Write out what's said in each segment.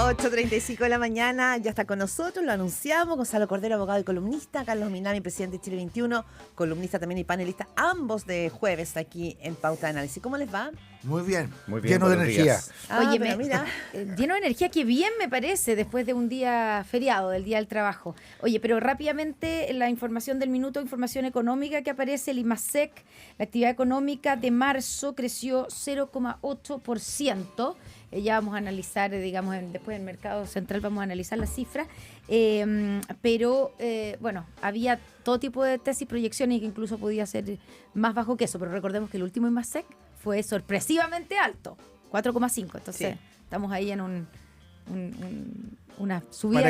8:35 de la mañana, ya está con nosotros, lo anunciamos, Gonzalo Cordero, abogado y columnista, Carlos Minami, presidente de Chile 21, columnista también y panelista, ambos de jueves aquí en Pauta de Análisis. ¿Cómo les va? Muy bien, lleno de energía. Oye, mira, lleno de energía, que bien me parece, después de un día feriado, del Día del Trabajo. Oye, pero rápidamente la información del minuto, información económica que aparece, el IMASEC, la actividad económica de marzo creció 0,8%. Ya vamos a analizar, digamos, después del mercado central vamos a analizar las cifras, pero bueno, había todo tipo de tesis y proyecciones que incluso podía ser más bajo que eso, pero recordemos que el último IMASEC fue sorpresivamente alto, 4,5, entonces sí, estamos ahí en una subida.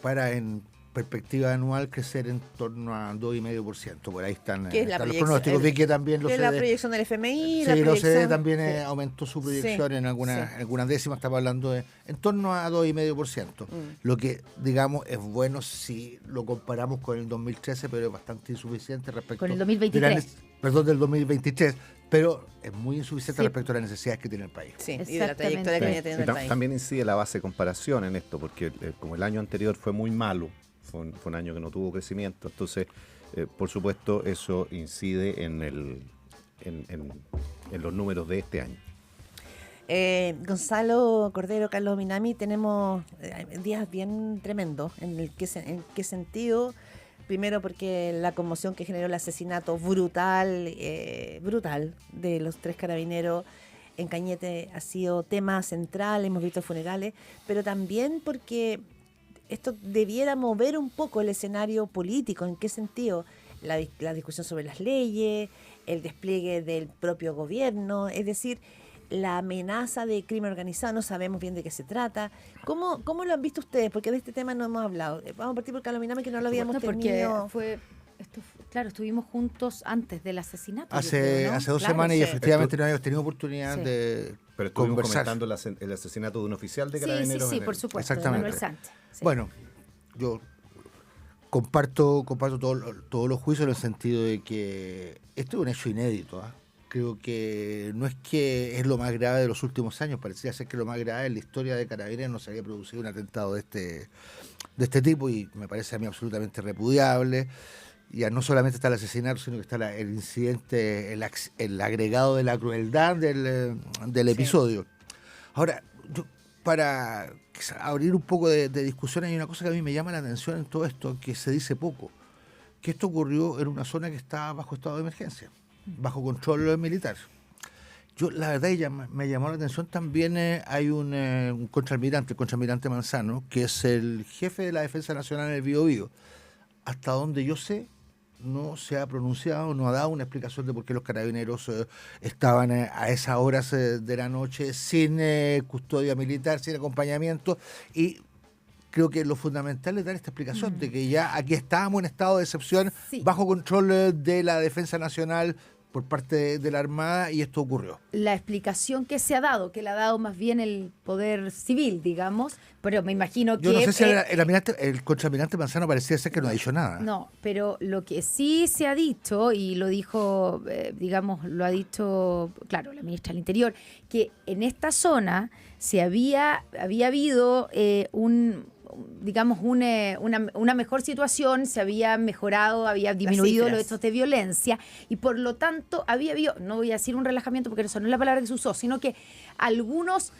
Para en perspectiva anual crecer en torno a 2,5%. Por ahí están los pronósticos. Vi que también lo sé. La proyección del FMI. Sí, lo sé, también aumentó su proyección en algunas décimas. Estamos hablando de en torno a 2,5%. Lo que, digamos, es bueno si lo comparamos con el 2013, pero es bastante insuficiente respecto. Con el 2023. Del 2023. Pero es muy insuficiente respecto a las necesidades que tiene el país. Sí, y de la trayectoria que viene teniendo el país. También incide la base de comparación en esto, porque como el año anterior fue muy malo, fue un año que no tuvo crecimiento, entonces, por supuesto, eso incide en los números de este año. Gonzalo Cordero, Carlos Minami, tenemos días bien tremendos. ¿En qué sentido? Primero porque la conmoción que generó el asesinato brutal de los 3 carabineros en Cañete ha sido tema central, hemos visto funerales, pero también porque esto debiera mover un poco el escenario político. ¿En qué sentido? La discusión sobre las leyes, el despliegue del propio gobierno, es decir, la amenaza de crimen organizado, no sabemos bien de qué se trata. ¿Cómo lo han visto ustedes? Porque de este tema no hemos hablado. Vamos a partir por Carlos Minami, que no lo habíamos tenido. Claro, estuvimos juntos antes del asesinato. Hace 2 semanas y efectivamente no habíamos tenido oportunidad de Pero estuvimos conversar. comentando el asesinato de un oficial de Carabineros. Sí, por supuesto. Exactamente. De Manuel Sánchez. Sí. Bueno, yo comparto todos los juicios en el sentido de que esto es un hecho inédito. Creo que no es que es lo más grave de los últimos años, parecía ser que lo más grave en la historia de Carabineros no se había producido un atentado de este tipo, y me parece a mí absolutamente repudiable. Ya no solamente está el asesinato, sino que está el incidente, el agregado de la crueldad del episodio. Ahora, para abrir un poco de discusión, hay una cosa que a mí me llama la atención en todo esto, que se dice poco, que esto ocurrió en una zona que está bajo estado de emergencia, bajo control militar. La verdad, me llamó la atención también, hay un contraalmirante, el contraalmirante Manzano, que es el jefe de la Defensa Nacional en el Biobío. Hasta donde yo sé, no se ha pronunciado, no ha dado una explicación de por qué los carabineros estaban a esas horas de la noche sin custodia militar, sin acompañamiento, y creo que lo fundamental es dar esta explicación de que ya aquí estábamos en estado de excepción, bajo control de la Defensa Nacional por parte de la Armada, y esto ocurrió. La explicación que se ha dado, que la ha dado más bien el poder civil, digamos, pero me imagino que... Yo no sé si el contraalmirante Manzano parecía ser que no ha dicho nada. No, pero lo que sí se ha dicho, y lo dijo, digamos, lo ha dicho, claro, la ministra del Interior, que en esta zona se había habido una mejor situación, se había mejorado, había disminuido los hechos de violencia, y por lo tanto había habido, no voy a decir un relajamiento porque eso no es la palabra que se usó, sino que algunas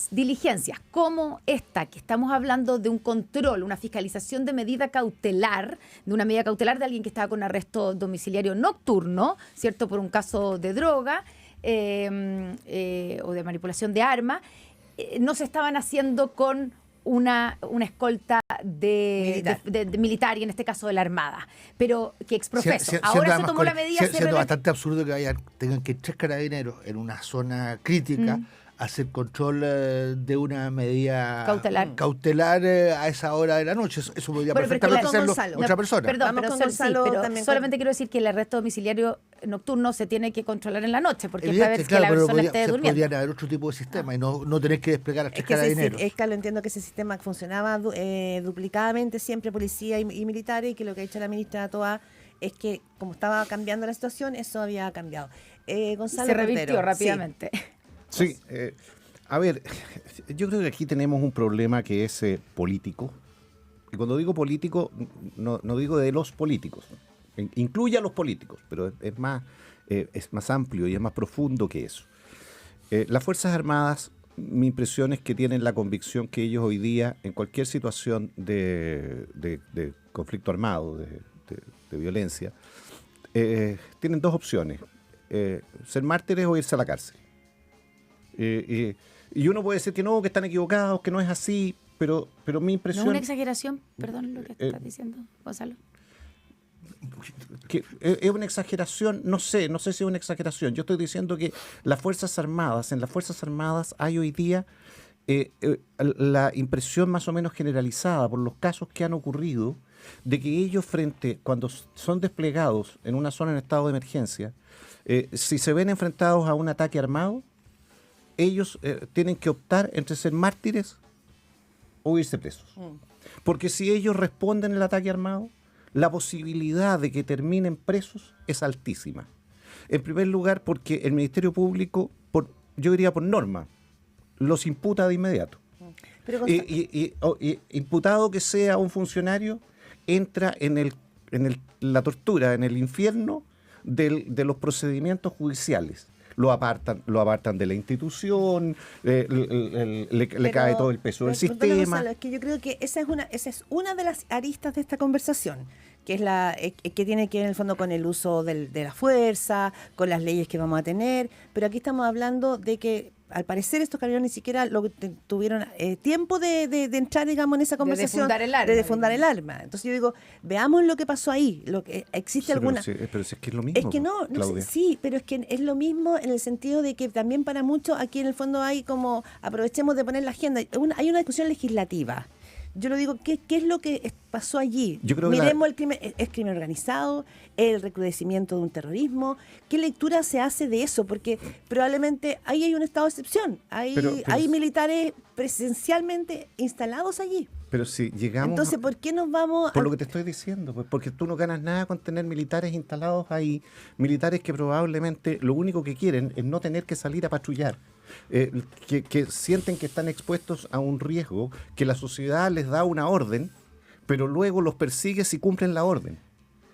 diligencias como esta, que estamos hablando de un control, una fiscalización de una medida cautelar de alguien que estaba con arresto domiciliario nocturno, ¿cierto?, por un caso de droga o de manipulación de armas, no se estaban haciendo con una escolta militar, y en este caso de la Armada, pero que exprofeso. Ahora se tomó la medida. Siendo bastante absurdo que tengan que 3 carabineros en una zona crítica hacer control de una medida cautelar a esa hora de la noche. Eso podría perfectamente hacerlo otra persona. Perdón, pero solamente quiero decir que el arresto domiciliario nocturno se tiene que controlar en la noche, porque es para ver que la persona esté durmiendo. Podrían haber otro tipo de sistema y no tener que desplegar a 3 carabineros. Lo entiendo que ese sistema funcionaba duplicadamente, siempre policía y militares, y que lo que ha dicho la ministra Toa es que como estaba cambiando la situación, eso había cambiado. Gonzalo se revirtió Cordero, rápidamente. Sí, A ver, yo creo que aquí tenemos un problema que es político. Y cuando digo político, no digo de los políticos. Incluye a los políticos, pero es más amplio y es más profundo que eso. Las Fuerzas Armadas, mi impresión es que tienen la convicción que ellos hoy día, en cualquier situación de conflicto armado, de violencia, tienen dos opciones: ser mártires o irse a la cárcel. Y uno puede decir que no, que están equivocados, que no es así, pero mi impresión... ¿No es una exageración? Perdón lo que estás diciendo, Gonzalo. Que es una exageración, no sé si es una exageración. Yo estoy diciendo que en las Fuerzas Armadas hay hoy día la impresión más o menos generalizada por los casos que han ocurrido de que ellos cuando son desplegados en una zona en estado de emergencia, si se ven enfrentados a un ataque armado, ellos tienen que optar entre ser mártires o irse presos. Porque si ellos responden al ataque armado, la posibilidad de que terminen presos es altísima. En primer lugar, porque el Ministerio Público, yo diría por norma, los imputa de inmediato. Pero imputado que sea un funcionario, entra en la tortura, en el infierno de los procedimientos judiciales. Lo apartan de la institución, le cae todo el peso del sistema. Gonzalo, es que yo creo que esa es una de las aristas de esta conversación, que es que tiene que ver en el fondo con el uso de la fuerza, con las leyes que vamos a tener, pero aquí estamos hablando de que al parecer estos carabineros ni siquiera tuvieron tiempo de entrar, digamos, en esa conversación de defundar el arma. Entonces yo digo, veamos lo que pasó ahí, lo que existe alguna... Pero es que es lo mismo. Es que no sí, pero es que es lo mismo en el sentido de que también para muchos aquí en el fondo hay como, aprovechemos de poner la agenda, hay una discusión legislativa. Yo lo digo, ¿qué es lo que pasó allí? Miremos el crimen, ¿es crimen organizado? ¿El recrudecimiento de un terrorismo? ¿Qué lectura se hace de eso? Porque probablemente ahí hay un estado de excepción. Hay militares presencialmente instalados allí. Pero si llegamos... Entonces, ¿por qué nos vamos Por lo que te estoy diciendo, pues porque tú no ganas nada con tener militares instalados ahí, militares que probablemente lo único que quieren es no tener que salir a patrullar. Que sienten que están expuestos a un riesgo, que la sociedad les da una orden, pero luego los persigue si cumplen la orden.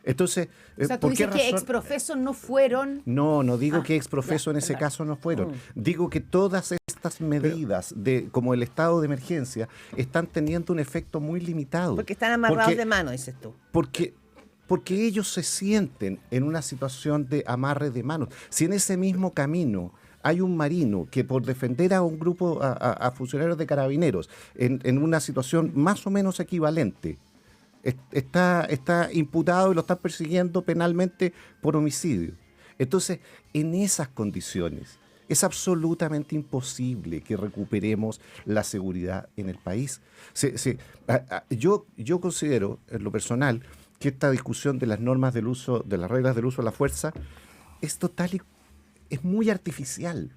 Entonces, o sea, tú dices que exprofesos no fueron... No digo que exprofesos en ese caso no fueron. Digo que todas estas medidas como el estado de emergencia están teniendo un efecto muy limitado. Porque están amarrados de mano, dices tú. Porque ellos se sienten en una situación de amarre de manos. Si en ese mismo camino hay un marino que por defender a un grupo, a funcionarios de carabineros, en una situación más o menos equivalente, está imputado y lo están persiguiendo penalmente por homicidio. Entonces, en esas condiciones, es absolutamente imposible que recuperemos la seguridad en el país. Yo considero, en lo personal, que esta discusión de las normas del uso, de las reglas del uso de la fuerza, es muy artificial.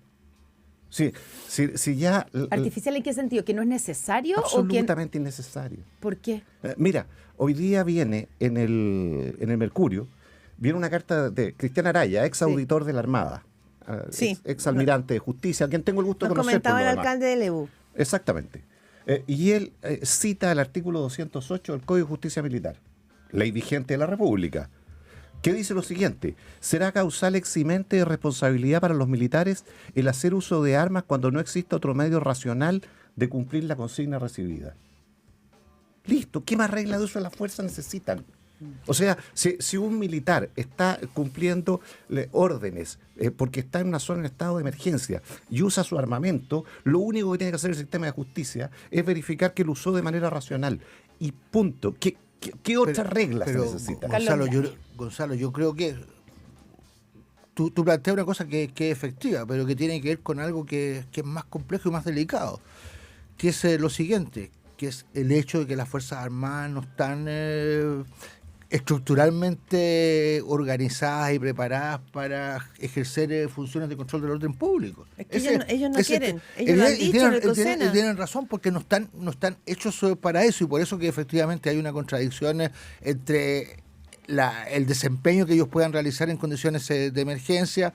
Si ya... ¿Artificial en qué sentido? ¿Que no es necesario? Absolutamente innecesario. ¿Por qué? Mira, hoy día viene en el Mercurio, viene una carta de Cristian Araya, ex auditor de la Armada, ex almirante de justicia, a quien tengo el gusto de conocer. Nos comentaba el alcalde de Lebu. Exactamente. Y él cita el artículo 208 del Código de Justicia Militar, ley vigente de la República, que dice lo siguiente: será causal eximente de responsabilidad para los militares el hacer uso de armas cuando no exista otro medio racional de cumplir la consigna recibida. Listo, ¿qué más reglas de uso de la fuerza necesitan? O sea, si un militar está cumpliendo órdenes porque está en una zona en estado de emergencia y usa su armamento, lo único que tiene que hacer el sistema de justicia es verificar que lo usó de manera racional. Y punto. ¿Qué otras reglas se necesitan? Gonzalo, yo creo que tú planteas una cosa que es efectiva, pero que tiene que ver con algo que es más complejo y más delicado, que es lo siguiente, que es el hecho de que las Fuerzas Armadas no están estructuralmente organizadas y preparadas para ejercer funciones de control del orden público. Es que ellos no quieren, ellos lo han dicho en el COSENA. Y tienen razón, porque no están hechos para eso, y por eso que efectivamente hay una contradicción entre el desempeño que ellos puedan realizar en condiciones de emergencia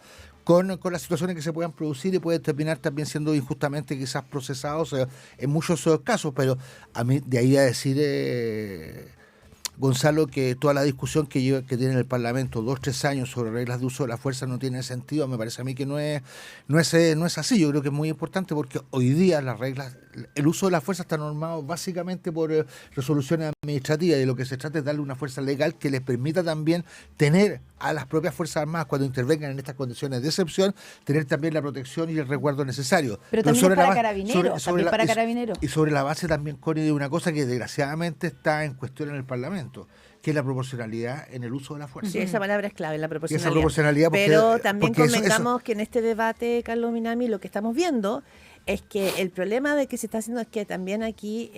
con las situaciones que se puedan producir y pueden terminar también siendo injustamente quizás procesados en muchos casos, pero a mí de ahí a decir, Gonzalo, que toda la discusión que tiene el Parlamento 2-3 años sobre reglas de uso de la fuerza no tiene sentido, me parece a mí que no es así. Yo creo que es muy importante porque hoy día las reglas, el uso de la fuerza está normado básicamente por resoluciones administrativas, y lo que se trata es darle una fuerza legal que les permita también tener a las propias Fuerzas Armadas, cuando intervengan en estas condiciones de excepción, tener también la protección y el resguardo necesario. Pero también para carabineros. Y sobre la base también, Connie, de una cosa que desgraciadamente está en cuestión en el Parlamento, que es la proporcionalidad en el uso de la fuerza. Sí, esa palabra es clave, la Y proporcionalidad. esa proporcionalidad Pero también convengamos que en este debate, Carlos Minami, lo que estamos viendo es que el problema de que se está haciendo es que también aquí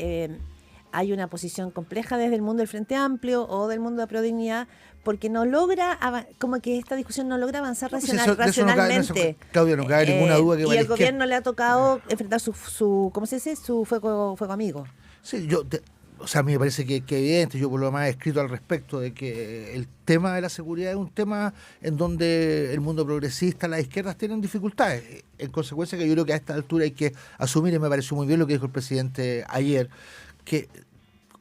hay una posición compleja desde el mundo del Frente Amplio o del mundo de Prodignidad, porque no logra, como que esta discusión no logra avanzar racionalmente. Claudia, no cabe ninguna duda que y el gobierno le ha tocado enfrentar su ¿cómo se dice? Su fuego amigo. Sí, o sea, a mí me parece que evidente, yo por lo más he escrito al respecto, de que el tema de la seguridad es un tema en donde el mundo progresista, las izquierdas tienen dificultades. En consecuencia, que yo creo que a esta altura hay que asumir, y me pareció muy bien lo que dijo el presidente ayer, que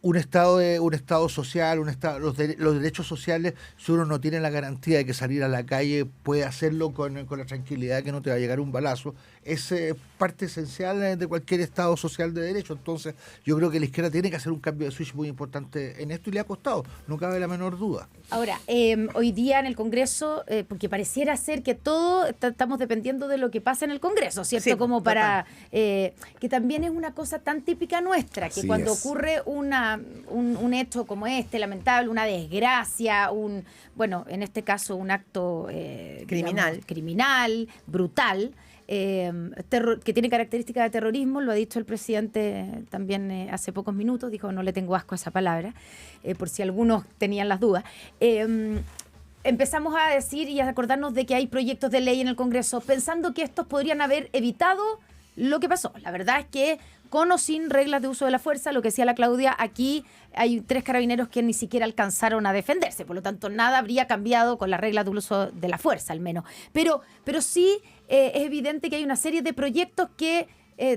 un estado social, los derechos sociales, si uno no tiene la garantía de que salir a la calle puede hacerlo con la tranquilidad que no te va a llegar un balazo, es parte esencial de cualquier estado social de derecho. Entonces yo creo que la izquierda tiene que hacer un cambio de switch muy importante en esto, y le ha costado, no cabe la menor duda. Ahora, hoy día en el Congreso, porque pareciera ser que todo estamos dependiendo de lo que pasa en el Congreso, ¿cierto? Sí, como para que también es una cosa tan típica nuestra, que Así cuando es. ocurre un hecho como este, lamentable, una desgracia, bueno, en este caso un acto criminal, brutal, que tiene características de terrorismo, lo ha dicho el presidente también hace pocos minutos, dijo no le tengo asco a esa palabra, por si algunos tenían las dudas. Empezamos a decir y a acordarnos de que hay proyectos de ley en el Congreso, pensando que estos podrían haber evitado lo que pasó. La verdad es que con o sin reglas de uso de la fuerza, lo que decía la Claudia, aquí hay 3 carabineros que ni siquiera alcanzaron a defenderse, por lo tanto nada habría cambiado con las reglas de uso de la fuerza al menos. Pero sí es evidente que hay una serie de proyectos que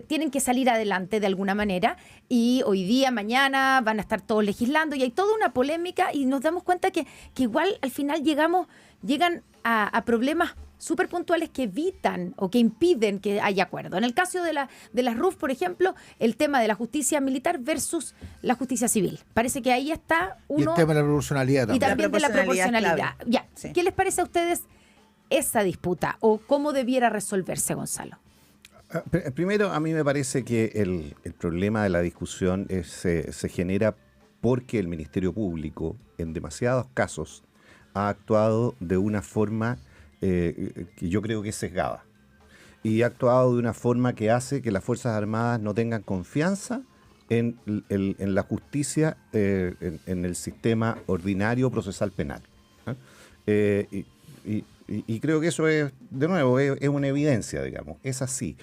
tienen que salir adelante de alguna manera, y hoy día, mañana van a estar todos legislando y hay toda una polémica, y nos damos cuenta que igual al final llegan a problemas súper puntuales que evitan o que impiden que haya acuerdo. En el caso de las RUF, por ejemplo, el tema de la justicia militar versus la justicia civil. Parece que ahí está uno. Y el tema de la proporcionalidad también. Y también de la proporcionalidad. Ya. Sí. ¿Qué les parece a ustedes esa disputa o cómo debiera resolverse, Gonzalo? Primero, a mí me parece que el problema de la discusión se genera porque el Ministerio Público, en demasiados casos, ha actuado de una forma que yo creo que es sesgada. Y ha actuado de una forma que hace que las Fuerzas Armadas no tengan confianza en la justicia, en el sistema ordinario procesal penal. Y creo que eso es, de nuevo, es una evidencia, digamos, es así.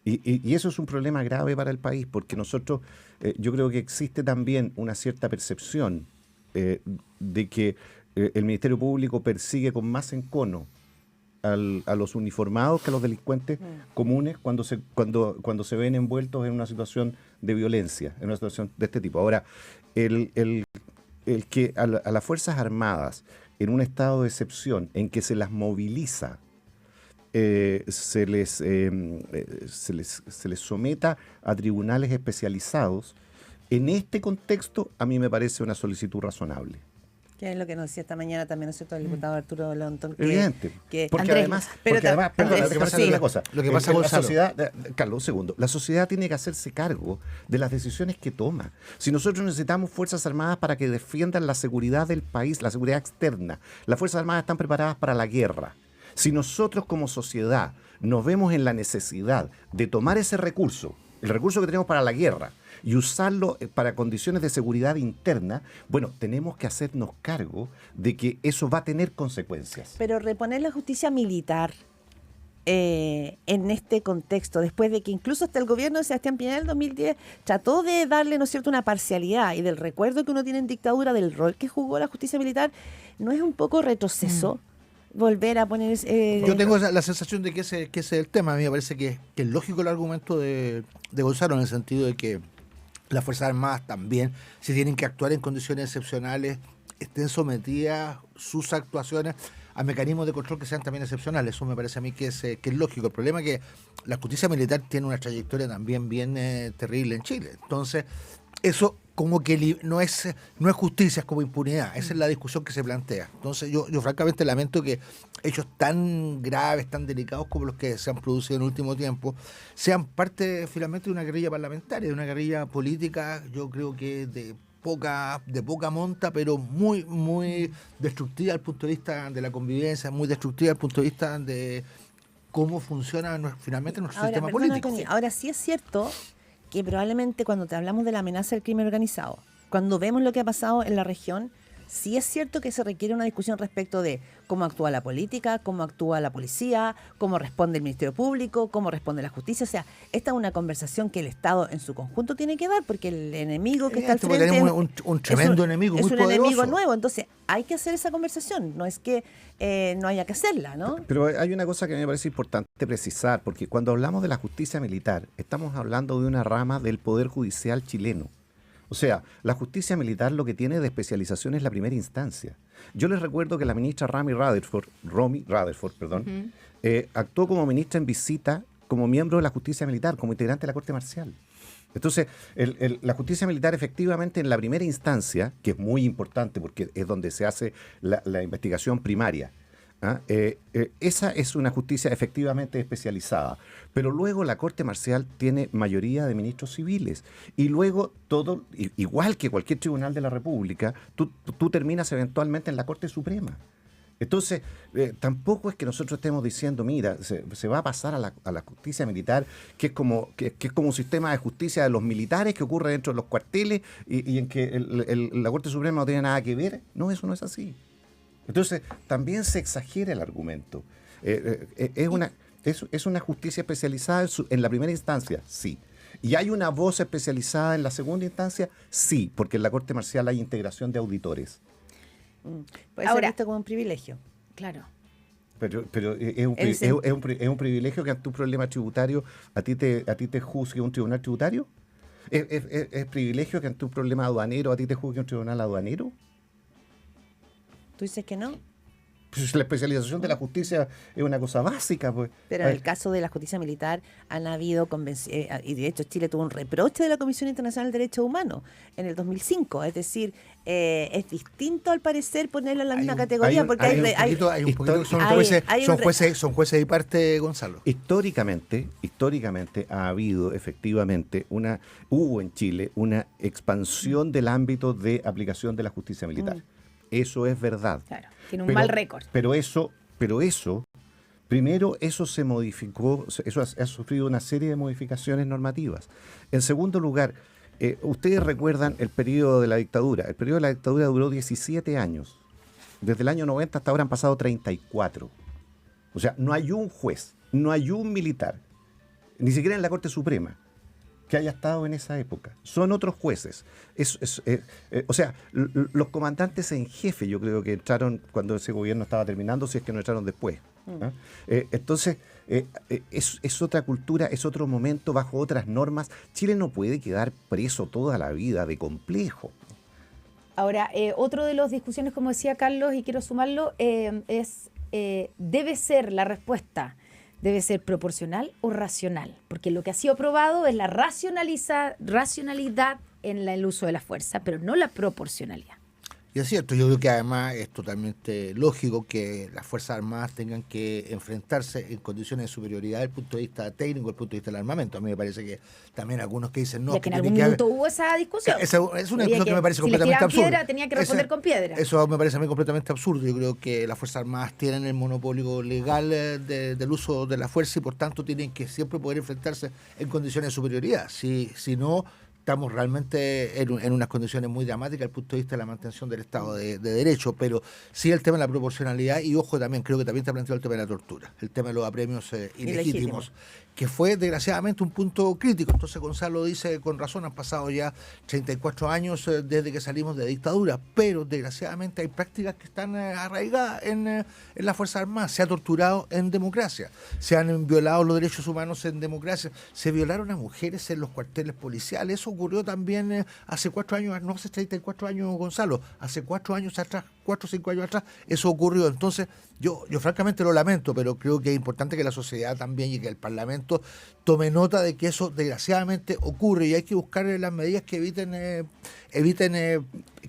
Y eso es un problema grave para el país, porque nosotros, yo creo que existe también una cierta percepción de que el Ministerio Público persigue con más encono a los uniformados que a los delincuentes comunes cuando se ven envueltos en una situación de violencia, en una situación de este tipo. Ahora, el que a las Fuerzas Armadas, en un estado de excepción, en que se las moviliza, se les someta a tribunales especializados, en este contexto a mí me parece una solicitud razonable. Que es lo que nos decía esta mañana también, ¿no es cierto?, el diputado Arturo Leontón. Evidente. Andrés, Porque además, perdón, lo que pasa es una cosa. Lo que pasa, la Gonzalo. sociedad, Carlos, un segundo. La sociedad tiene que hacerse cargo de las decisiones que toma. Si nosotros necesitamos Fuerzas Armadas para que defiendan la seguridad del país, la seguridad externa, las Fuerzas Armadas están preparadas para la guerra. Si nosotros como sociedad nos vemos en la necesidad de tomar ese recurso, el recurso que tenemos para la guerra, y usarlo para condiciones de seguridad interna, bueno, tenemos que hacernos cargo de que eso va a tener consecuencias. Pero reponer la justicia militar en este contexto, después de que incluso hasta el gobierno de Sebastián Piñera en el 2010 trató de darle, ¿no es cierto?, una parcialidad, y del recuerdo que uno tiene en dictadura del rol que jugó la justicia militar, ¿no es un poco retroceso? volver a poner... Yo tengo la sensación de que ese es el tema. A mí me parece que es lógico el argumento de Gonzalo, en el sentido de que las Fuerzas Armadas también, si tienen que actuar en condiciones excepcionales, estén sometidas sus actuaciones a mecanismos de control que sean también excepcionales. Eso me parece a mí que es lógico. El problema es que la justicia militar tiene una trayectoria también bien terrible en Chile. Entonces, eso como que no es justicia, es como impunidad. Esa es la discusión que se plantea. Entonces, yo francamente lamento que hechos tan graves, tan delicados como los que se han producido en el último tiempo, sean parte finalmente de una guerrilla parlamentaria, de una guerrilla política, yo creo que de poca monta, pero muy, muy destructiva desde el punto de vista de la convivencia, muy destructiva desde el punto de vista de cómo funciona finalmente nuestro sistema político. Tony, ahora sí es cierto que probablemente cuando te hablamos de la amenaza del crimen organizado, cuando vemos lo que ha pasado en la región, sí es cierto que se requiere una discusión respecto de cómo actúa la política, cómo actúa la policía, cómo responde el Ministerio Público, cómo responde la justicia. O sea, esta es una conversación que el Estado en su conjunto tiene que dar, porque el enemigo que está al frente tenemos un tremendo enemigo, muy poderoso. Es un enemigo nuevo, entonces hay que hacer esa conversación, no es que no haya que hacerla, ¿no? Pero hay una cosa que me parece importante precisar, porque cuando hablamos de la justicia militar, estamos hablando de una rama del Poder Judicial chileno. O sea, la justicia militar lo que tiene de especialización es la primera instancia. Yo les recuerdo que la ministra Romy Rutherford, actuó como ministra en visita como miembro de la justicia militar, como integrante de la Corte Marcial. Entonces, la justicia militar efectivamente en la primera instancia, que es muy importante porque es donde se hace la investigación primaria, esa es una justicia efectivamente especializada, pero luego la Corte Marcial tiene mayoría de ministros civiles y luego todo, igual que cualquier tribunal de la República, tú terminas eventualmente en la Corte Suprema. Entonces, tampoco es que nosotros estemos diciendo, mira, se va a pasar a la justicia militar, que es como un sistema de justicia de los militares que ocurre dentro de los cuarteles y en que la Corte Suprema no tiene nada que ver. No, eso no es así. Entonces, también se exagera el argumento. Es una justicia especializada en la primera instancia, sí. ¿Y hay una voz especializada en la segunda instancia? Sí, porque en la Corte Marcial hay integración de auditores. Puede ser visto como un privilegio. Claro. Pero es un privilegio que ante un problema tributario a ti te juzgue un tribunal tributario. ¿Es privilegio que ante un problema aduanero a ti te juzgue un tribunal aduanero? ¿Tú dices que no? Pues la especialización de la justicia es una cosa básica, pues. Pero en el caso de la justicia militar han habido y de hecho Chile tuvo un reproche de la Comisión Internacional de Derechos Humanos en el 2005, es decir, es distinto al parecer ponerlo en la misma categoría porque hay un poquito son jueces y parte, Gonzalo. Históricamente ha habido efectivamente hubo en Chile una expansión del ámbito de aplicación de la justicia militar. Eso es verdad. Claro, tiene un mal récord. Pero eso, primero, eso se modificó, eso ha sufrido una serie de modificaciones normativas. En segundo lugar, ustedes recuerdan el periodo de la dictadura. El periodo de la dictadura duró 17 años. Desde el año 90 hasta ahora han pasado 34. O sea, no hay un juez, no hay un militar, ni siquiera en la Corte Suprema, que haya estado en esa época. Son otros jueces. O sea, los comandantes en jefe yo creo que entraron cuando ese gobierno estaba terminando, si es que no entraron después. Entonces, es otra cultura, es otro momento, bajo otras normas. Chile no puede quedar preso toda la vida de complejo. Ahora, otro de las discusiones, como decía Carlos, y quiero sumarlo, debe ser la respuesta. ¿Debe ser proporcional o racional? Porque lo que ha sido probado es la racionalidad en el uso de la fuerza, pero no la proporcionalidad. Y es cierto, yo creo que además es totalmente lógico que las Fuerzas Armadas tengan que enfrentarse en condiciones de superioridad desde el punto de vista técnico, desde el punto de vista del armamento. A mí me parece que también algunos que dicen no. Ya que en algún minuto hubo esa discusión. Es una discusión que me parece completamente absurda. Piedra, tenía que responder con piedra. Eso me parece a mí completamente absurdo. Yo creo que las Fuerzas Armadas tienen el monopolio legal del uso de la fuerza y por tanto tienen que siempre poder enfrentarse en condiciones de superioridad. Si no, estamos realmente en unas condiciones muy dramáticas desde el punto de vista de la mantención del Estado de Derecho, pero sí el tema de la proporcionalidad, y ojo también, creo que también está planteado el tema de la tortura, el tema de los apremios ilegítimos, que fue desgraciadamente un punto crítico. Entonces Gonzalo dice con razón, han pasado ya 34 años desde que salimos de dictadura, pero desgraciadamente hay prácticas que están arraigadas en las Fuerzas Armadas. Se ha torturado en democracia, se han violado los derechos humanos en democracia, se violaron a mujeres en los cuarteles policiales. Eso ocurrió también hace 4 años, no hace 34 años, Gonzalo, hace 4 años atrás, 4 o 5 años atrás, eso ocurrió. Entonces, yo francamente lo lamento, pero creo que es importante que la sociedad también y que el Parlamento tome nota de que eso desgraciadamente ocurre, y hay que buscar las medidas que eviten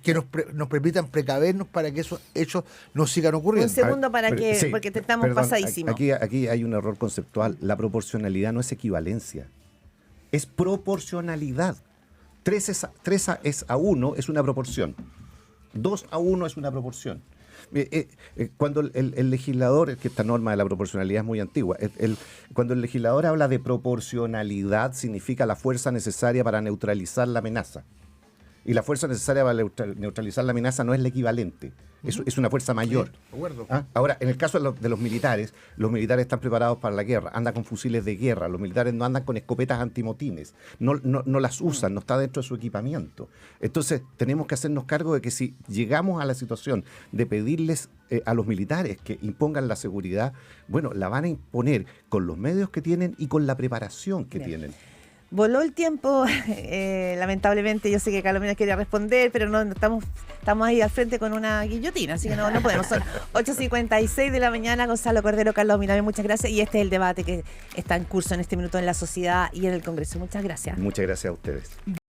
que nos permitan precavernos para que esos hechos no sigan ocurriendo. Un segundo porque te estamos pasadísimos. Aquí hay un error conceptual. La proporcionalidad no es equivalencia, es proporcionalidad. 3 es a 1 es una proporción. 2 a 1 es una proporción. Cuando el legislador, es que esta norma de la proporcionalidad es muy antigua, cuando el legislador habla de proporcionalidad, significa la fuerza necesaria para neutralizar la amenaza. Y la fuerza necesaria para neutralizar la amenaza no es la equivalente, es una fuerza mayor. Ahora, en el caso de los militares están preparados para la guerra, andan con fusiles de guerra, los militares no andan con escopetas antimotines, no las usan, no está dentro de su equipamiento. Entonces, tenemos que hacernos cargo de que si llegamos a la situación de pedirles a los militares que impongan la seguridad, bueno, la van a imponer con los medios que tienen y con la preparación que tienen. Voló el tiempo, lamentablemente. Yo sé que Carlos Menas quería responder, pero no estamos ahí al frente con una guillotina, así que no podemos. Son 8:56 de la mañana. Gonzalo Cordero, Carlos Minami, muchas gracias. Y este es el debate que está en curso en este minuto en la sociedad y en el Congreso. Muchas gracias. Muchas gracias a ustedes.